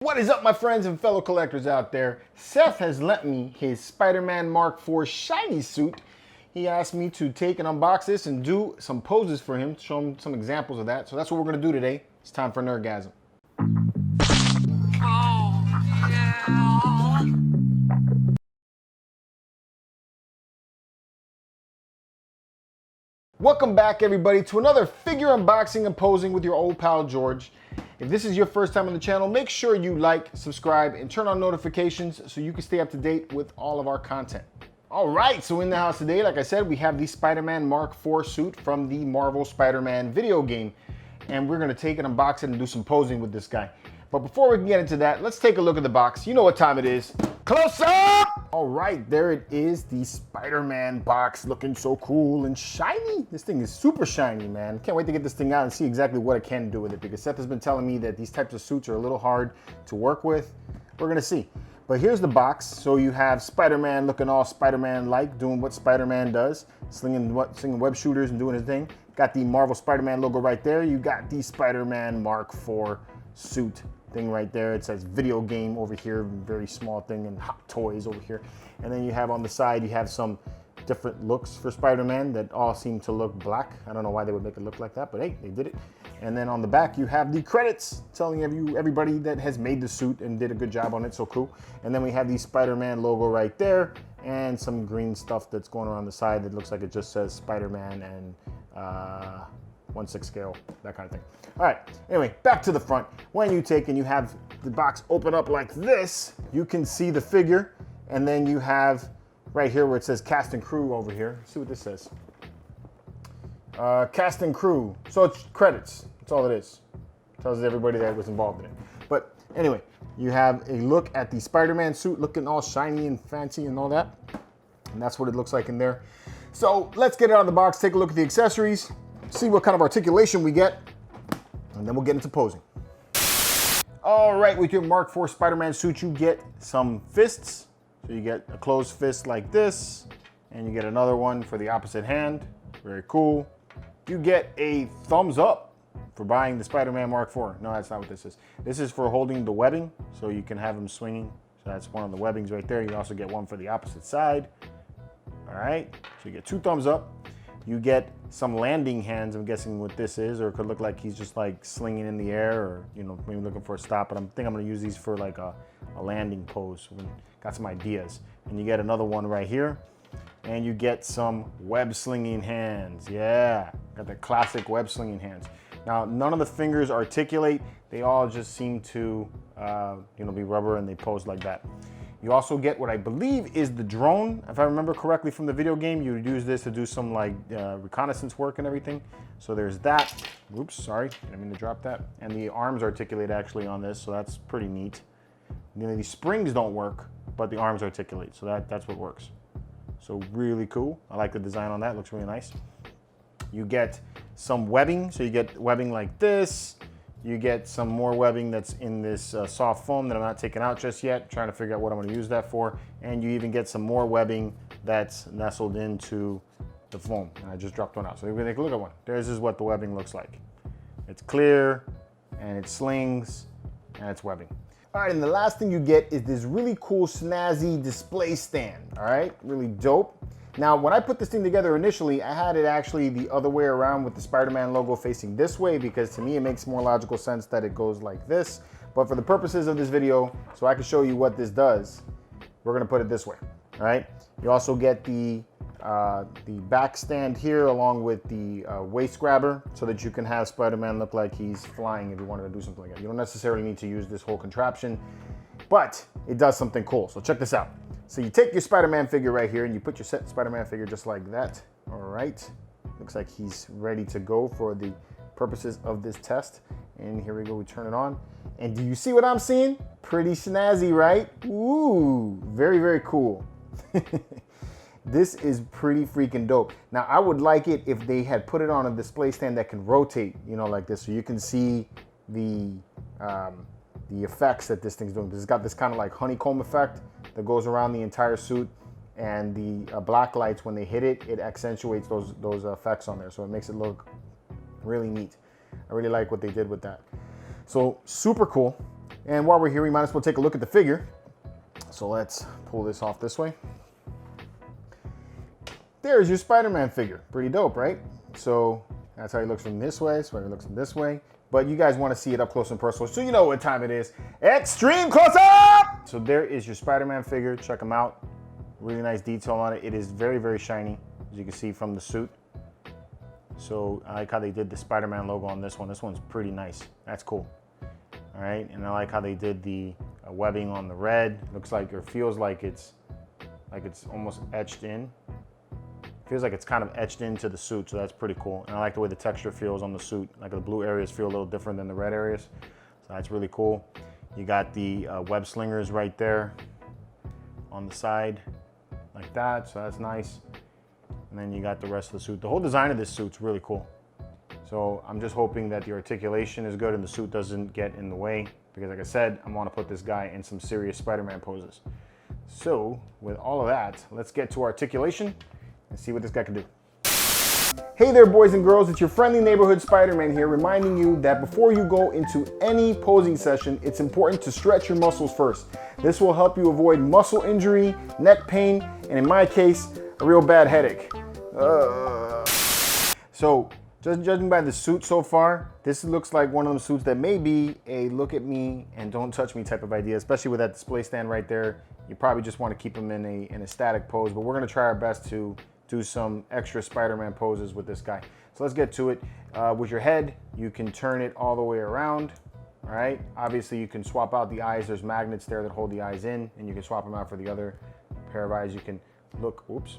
What is up, my friends and fellow collectors out there? Seth has lent me his Spider-Man Mark IV shiny suit. He asked me to take and unbox this and do some poses for him, show him some examples of that. So that's what we're gonna do today. It's time for Nerdgasm. Welcome back, everybody, to another figure unboxing and posing with your old pal George. If this is your first time on the channel, make sure you like, subscribe, and turn on notifications so you can stay up to date with all of our content. All right, so in the house today, like I said, we have the Spider-Man Mark IV suit from the Marvel Spider-Man video game, and we're gonna take it, unbox it, and do some posing with this guy. But before we can get into that, let's take a look at the box. You know what time it is. Close up! All right, there it is, the Spider-Man box, looking so cool and shiny. This thing is super shiny, man. Can't wait to get this thing out and see exactly what I can do with it, because Seth has been telling me that these types of suits are a little hard to work with. We're gonna see. But here's the box. So you have Spider-Man looking all Spider-Man-like, doing what Spider-Man does, slinging web shooters and doing his thing. Got the Marvel Spider-Man logo right there. You got the Spider-Man Mark IV suit thing right there. It says video game over here, very small thing, and hot toys over here. And then you have on the side, you have some different looks for Spider-Man that all seem to look black. I don't know why they would make it look like that, but hey, they did it. And then on the back, you have the credits telling everybody that has made the suit and did a good job on it, so cool. And then we have the Spider-Man logo right there and some green stuff that's going around the side that looks like it just says Spider-Man and 1/6 scale, that kind of thing. All right, anyway, back to the front. When you take and you have the box open up like this, you can see the figure, and then you have right here where it says cast and crew over here. Let's see what this says. Cast and crew, so it's credits, that's all it is. Tells everybody that was involved in it. But anyway, you have a look at the Spider-Man suit looking all shiny and fancy and all that. And that's what it looks like in there. So let's get it out of the box, take a look at the accessories, see what kind of articulation we get, and then we'll get into posing. All right, with your Mark IV Spider-Man suit, you get some fists. So you get a closed fist like this, and you get another one for the opposite hand. Very cool. You get a thumbs up for buying the Spider-Man Mark IV. No, that's not what this is. This is for holding the webbing, so you can have them swinging. So that's one of the webbings right there. You also get one for the opposite side. All right, so you get two thumbs up. You get some landing hands, I'm guessing what this is, or it could look like he's just like slinging in the air, or maybe looking for a stop, but I think I'm gonna use these for like a landing pose. Got some ideas. And you get another one right here, and you get some web slinging hands. Yeah, got the classic web slinging hands. Now, none of the fingers articulate. They all just seem to be rubber, and they pose like that. You also get what I believe is the drone. If I remember correctly from the video game, you would use this to do some like reconnaissance work and everything. So there's that. Oops, sorry, didn't mean to drop that. And the arms articulate actually on this, so that's pretty neat. These springs don't work, but the arms articulate, so that's what works. So really cool. I like the design on that, looks really nice. You get some webbing, so you get webbing like this. You get some more webbing that's in this soft foam that I'm not taking out just yet, trying to figure out what I'm gonna use that for. And you even get some more webbing that's nestled into the foam. And I just dropped one out. So we're gonna take a look at one. This is what the webbing looks like. It's clear, and it slings, and it's webbing. All right, and the last thing you get is this really cool snazzy display stand, all right? Really dope. Now, when I put this thing together initially, I had it actually the other way around with the Spider-Man logo facing this way, because to me it makes more logical sense that it goes like this. But for the purposes of this video, so I can show you what this does, we're gonna put it this way, all right? You also get the back stand here along with the waist grabber, so that you can have Spider-Man look like he's flying if you wanted to do something like that. You don't necessarily need to use this whole contraption, but it does something cool. So check this out. So you take your Spider-Man figure right here and you put your set Spider-Man figure just like that. All right, looks like he's ready to go for the purposes of this test. And here we go, we turn it on. And do you see what I'm seeing? Pretty snazzy, right? Ooh, very, very cool. This is pretty freaking dope. Now, I would like it if they had put it on a display stand that can rotate, like this, so you can see the effects that this thing's doing. It's got this kind of like honeycomb effect that goes around the entire suit, and the black lights, when they hit it, it accentuates those effects on there, so it makes it look really neat. I really like what they did with that. So super cool. And while we're here, we might as well take a look at the figure. So let's pull this off this way. There's your Spider-Man figure. Pretty dope, right? So that's how he looks from this way. That's how he looks from this way. But you guys want to see it up close and personal, so you know what time it is. Extreme close-up! So there is your Spider-Man figure. Check him out. Really nice detail on it. It is very, very shiny, as you can see from the suit. So I like how they did the Spider-Man logo on this one. This one's pretty nice. That's cool. All right, and I like how they did the webbing on the red. Looks like, or feels like it's almost etched in. Feels like it's kind of etched into the suit, so that's pretty cool. And I like the way the texture feels on the suit. Like the blue areas feel a little different than the red areas. So that's really cool. You got the web slingers right there on the side, like that, so that's nice. And then you got the rest of the suit. The whole design of this suit's really cool. So I'm just hoping that the articulation is good and the suit doesn't get in the way, because like I said, I want to put this guy in some serious Spider-Man poses. So with all of that, let's get to articulation and see what this guy can do. Hey there, boys and girls, it's your friendly neighborhood Spider-Man here, reminding you that before you go into any posing session, it's important to stretch your muscles first. This will help you avoid muscle injury, neck pain, and in my case, a real bad headache. So, just judging by the suit so far, this looks like one of those suits that may be a look at me and don't touch me type of idea, especially with that display stand right there. You probably just want to keep him in a static pose, but we're going to try our best to do some extra Spider-Man poses with this guy. So let's get to it. With your head, you can turn it all the way around. All right. Obviously, you can swap out the eyes. There's magnets there that hold the eyes in, and you can swap them out for the other pair of eyes. You can look, oops,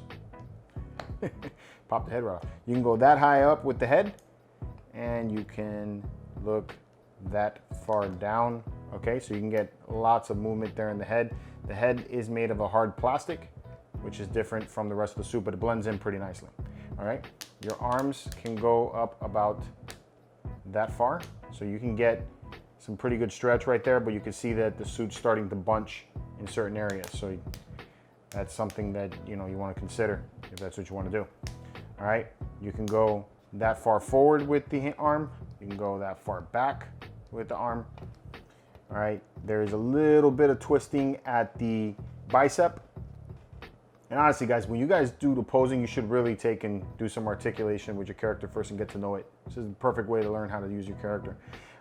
pop the head right off. You can go that high up with the head, and you can look that far down. Okay, so you can get lots of movement there in the head. The head is made of a hard plastic, which is different from the rest of the suit, but it blends in pretty nicely. All right, your arms can go up about that far, so you can get some pretty good stretch right there, but you can see that the suit's starting to bunch in certain areas. So that's something that you want to consider if that's what you want to do. All right, you can go that far forward with the arm. You can go that far back with the arm. All right, there's a little bit of twisting at the bicep. And honestly, guys, when you guys do the posing, you should really take and do some articulation with your character first and get to know it. This is the perfect way to learn how to use your character.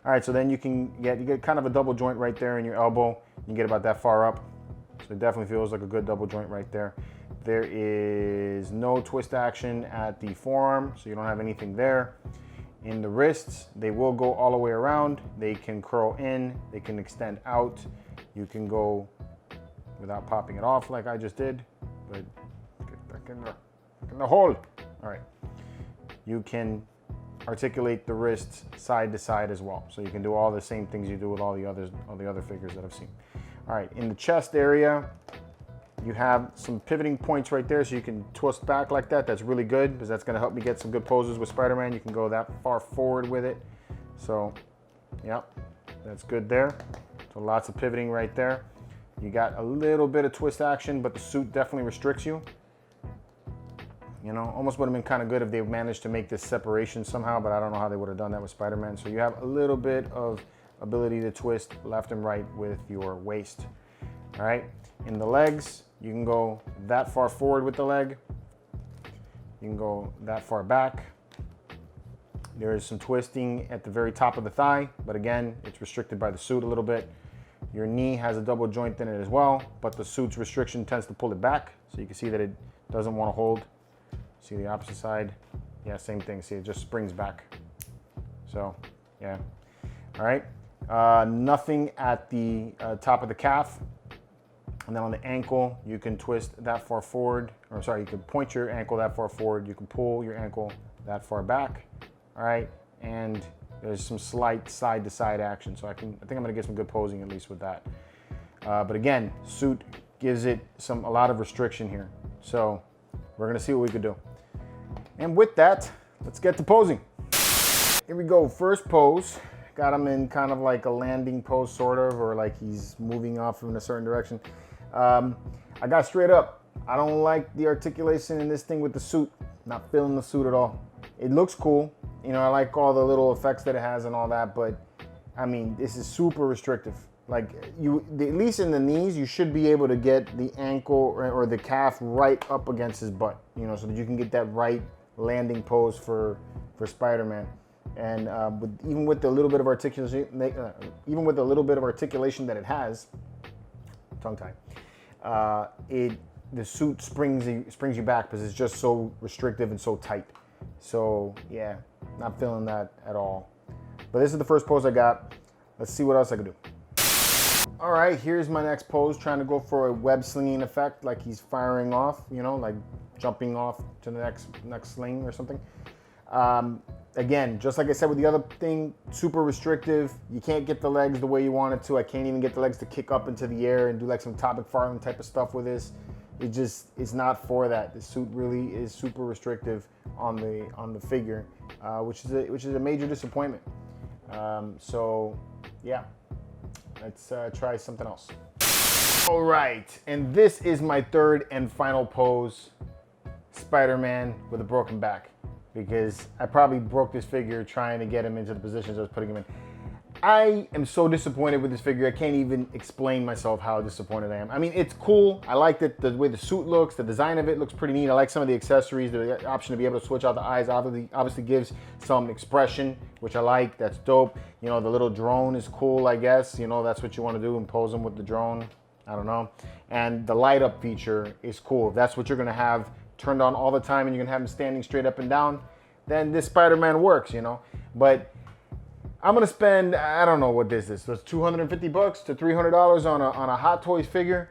All right, so then you get kind of a double joint right there in your elbow. You can get about that far up. So it definitely feels like a good double joint right there. There is no twist action at the forearm, so you don't have anything there. In the wrists, they will go all the way around. They can curl in, they can extend out. You can go without popping it off like I just did, but get back in the hole. All right. You can articulate the wrists side to side as well. So you can do all the same things you do with all the other figures that I've seen. All right, in the chest area, you have some pivoting points right there, so you can twist back like that. That's really good, because that's gonna help me get some good poses with Spider-Man. You can go that far forward with it. So, yep, that's good there. So lots of pivoting right there. You got a little bit of twist action, but the suit definitely restricts you. You know, almost would have been kind of good if they managed to make this separation somehow, but I don't know how they would have done that with Spider-Man. So you have a little bit of ability to twist left and right with your waist. All right, in the legs, you can go that far forward with the leg. You can go that far back. There is some twisting at the very top of the thigh, but again, it's restricted by the suit a little bit. Your knee has a double joint in it as well, but the suit's restriction tends to pull it back. So you can see that it doesn't want to hold. See the opposite side? Yeah, same thing. See, it just springs back. So, yeah. All right. Nothing at the top of the calf. And then on the ankle, you can twist that far forward. Or sorry, you can point your ankle that far forward. You can pull your ankle that far back. All right. And there's some slight side-to-side action. So I think I'm going to get some good posing at least with that. But again, suit gives it a lot of restriction here. So we're going to see what we could do. And with that, let's get to posing. Here we go. First pose. Got him in kind of like a landing pose, sort of, or like he's moving off in a certain direction. I got straight up. I don't like the articulation in this thing with the suit. Not feeling the suit at all. It looks cool. You know, I like all the little effects that it has and all that, but I mean, this is super restrictive. Like at least in the knees, you should be able to get the ankle or the calf right up against his butt, you know, so that you can get that right landing pose for Spider-Man. And even with the little bit of articulation, that it has, tongue tie, the suit springs you back because it's just so restrictive and so tight. So yeah, not feeling that at all. But this is the first pose I got. Let's see what else I can do. All right, here's my next pose, trying to go for a web slinging effect, like he's firing off, you know, like jumping off to the next sling or something. Again, just like I said with the other thing, super restrictive. You can't get the legs the way you want it to. I can't even get the legs to kick up into the air and do like some Todd McFarlane type of stuff with this. It's not for that. The suit really is super restrictive on the figure, which is a major disappointment. So yeah, let's try something else. All right, and this is my third and final pose, Spider-Man with a broken back, because I probably broke this figure trying to get him into the positions I was putting him in. I am so disappointed with this figure. I can't even explain myself how disappointed I am. I mean, it's cool. I like the way the suit looks. The design of it looks pretty neat. I like some of the accessories. The option to be able to switch out the eyes obviously gives some expression, which I like. That's dope. You know, the little drone is cool, I guess. You know, that's what you want to do, impose them with the drone. I don't know. And the light up feature is cool. If that's what you're going to have turned on all the time and you're going to have him standing straight up and down, then this Spider-Man works, you know. But I'm gonna spend, I don't know what this is, so it's $250 to $300 on a Hot Toys figure.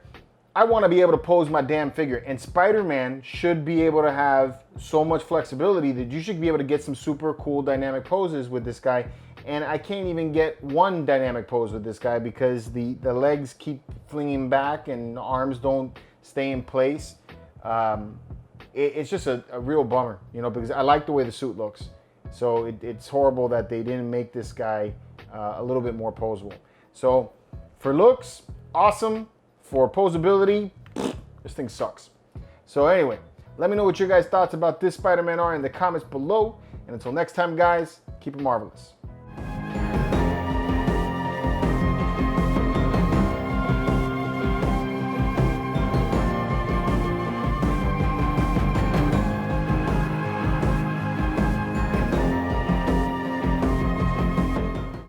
I wanna be able to pose my damn figure, and Spider-Man should be able to have so much flexibility that you should be able to get some super cool dynamic poses with this guy. And I can't even get one dynamic pose with this guy because the legs keep flinging back and the arms don't stay in place. It's just a real bummer, you know, because I like the way the suit looks. So it's horrible that they didn't make this guy a little bit more posable. So for looks, awesome. For posability, this thing sucks. So anyway, let me know what your guys' thoughts about this Spider-Man are in the comments below. And until next time, guys, keep it marvelous.